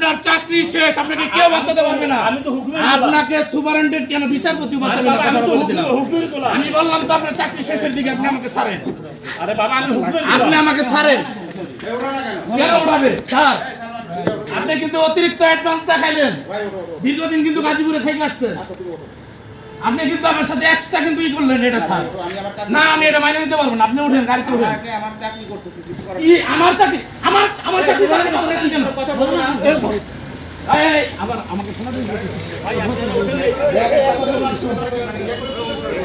আপনার চাকরি শেষ, আপনাকে কেউ বাঁচাতে পারবে না। আপনাকে সুপারিনটেন্ডেন্ট কেন বিচারপতি বাঁচাবে না? আমি বললাম তো আপনার চাকরি শেষের দিকে, আপনি আমাকে ছাড়েন। আপনি আমাকে ছাড়েন কেন উঠাবে স্যার? আপনি কিন্তু অতিরিক্ত অ্যাডভান্স দেখাইলেন, দীর্ঘদিন কিন্তু গাজীপুরে থেকে আসছেন, আপনি কিন্তু আমার সাথে এক্সট্রা কিন্তু ই করলেন এটা স্যার। না আমি এটা মাইনে নিতে পারবো না, আপনি উঠেন, গাড়িতে উঠেন। আমার চাকরি আমার চাকরি কথা বলুন। আবার আমাকে শোনা দিন,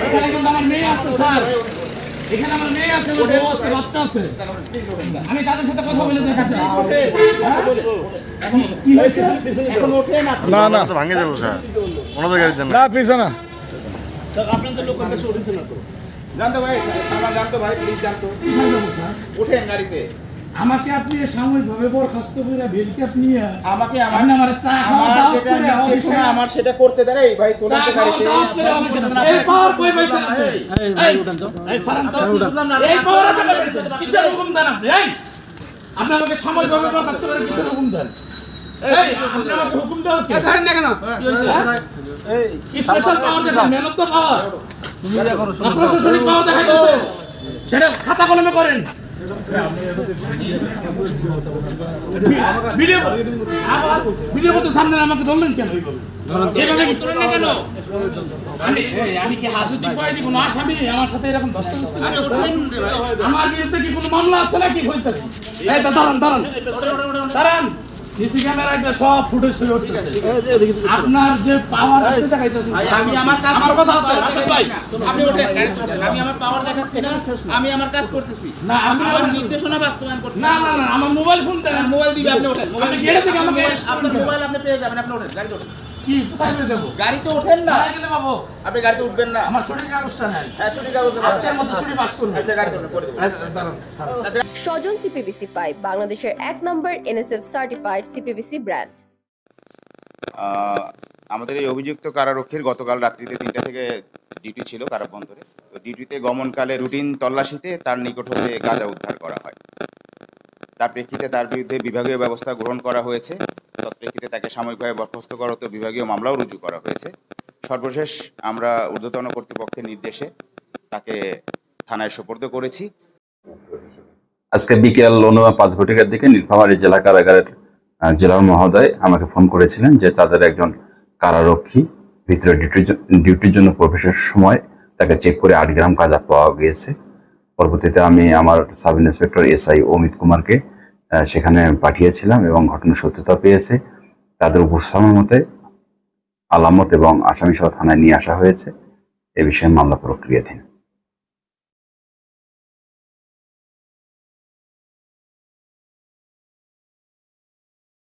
এখানে কিন্তু আমার মেয়ে আছে স্যার, এখানে আমার মেয়ে আছে, বউ আছে, বাচ্চা আছে, আমি তাদের সাথে কথা বলে যাই। কি হয়েছে? না না ভাঙে যাবো স্যার, ওনাদের গাড়ির জন্য না, পিছনে না। আপনাদের লোকের কাছে উঠেছে না তো? জানতো ভাই, জানতো ভাই, প্লিজ জানতো। ওঠেন গাড়িতে। আমাকে আপনি সাময়িকভাবে বরখাস্ত করে ভেলকে নিয়ে আমাকে আমার চা খাওয়া দাওয়া করে অফিসে আমার সেটা করতে দেন। এই ভাই তোরা তো গাড়িতে এই পাওয়ার কই পয়সা এই উঠেন তো, এই সারান তো এই পাওয়ার আপনাদের কিসের হুকুম দেন আপনি? এই আপনি আমাকে সাময়িকভাবে বরখাস্ত করে কিসের হুকুম দেন? এই আপনি আমাকে হুকুম দাও কে ধরেন না কেন? এই স্পেশাল পাওয়ার দেখেন, মেহনত তো পাওয়ার তুমি যা করো প্রশাসনিক পাওয়ার দেখাইতেছে, সেটা খাতা কলমে করেন। ভিডিও করতে সামনে আমাকে ধরলেন কেন? আমি কি হাজুতি পাই দিব না? আসামি আমার সাথে এরকম ধস্তাধস্তি আমার বিরুদ্ধে কি কোনো মামলা আছে নাকি? হয়েছে এই তো দাঁড়ান দাঁড়ান দাঁড়ান, সিসি ক্যামেরায় সব ফুটেজ তুলে উঠতেছে। আপনার যে পাওয়ার আছে দেখাইতেছেন। আমি আমার কাজ, আমার কথা আছে আশিক ভাই, আপনি ওঠেন গাড়িতে ওঠেন। আমি আমার পাওয়ার দেখাচ্ছি না, আমি আমার কাজ করতেছি না, আমি আমার নির্দেশনা বাস্তবায়ন করতে। না না না আমার মোবাইল ফোন দেন। মোবাইল দিবে, আপনি ওঠেন। মোবাইল গেড়ে থেকে আমাকে আপনার মোবাইল আপনি পেয়ে যাবেন, আপনি ওঠেন গাড়িতে ওঠেন। কি কোথায় পেয়ে যাব? গাড়িতে ওঠেন না, গেলে পাবো। আপনি গাড়িতে উঠবেন না। আমার ছুটির কাগজটা নাই। হ্যাঁ ছুটির কাগজ আজকের মধ্যে ছুটি পাস করব। আচ্ছা গাড়িতে ওঠেন, করে দেব। দাঁড়ান স্যার। স্বজন সিপিভিসি পাইপ, বাংলাদেশের ১ নম্বর এনএসএফ সার্টিফাইড সিপিভিসি ব্র্যান্ড। আমাদের এই অভিযুক্ত কারারক্ষীর গতকাল রাত্রিতে ৩টা থেকে ডিউটি ছিল কারাবন্দরে। তো ডিউটিতে গমনকালে রুটিন তল্লাশিতে তার নিকট হতে গাঁজা উদ্ধার করা হয়। তার প্রেক্ষিতে তার বিরুদ্ধে বিভাগীয় ব্যবস্থা গ্রহণ করা হয়েছে। তৎপ্রেক্ষিতে তাকে সাময়িকভাবে বরখাস্ত করা হতে বিভাগীয় মামলাও রুজু করা হয়েছে। সর্বশেষ আমরা ঊর্ধ্বতন কর্তৃপক্ষের নির্দেশে তাকে থানায় সোপর্দ করেছি। আজকে বিকেল ৫:০৫ দিকে নীলফামারী জেলা কারাগারের জেলা মহোদয় আমাকে ফোন করেছিলেন যে তাদের একজন কারারক্ষী ভিতরে ডিউটির জন্য প্রবেশের সময় তাকে চেক করে ৮ গ্রাম গাঁজা পাওয়া গিয়েছে। পরবর্তীতে আমি আমার সাব ইন্সপেক্টর এসআই অমিত কুমারকে সেখানে পাঠিয়েছিলাম এবং ঘটনার সত্যতা পেয়েছে। তাদের উপস্থাপন মতে আলামত এবং আসামি সহ থানায় নিয়ে আসা হয়েছে। এ বিষয়ে মামলা প্রক্রিয়াধীন।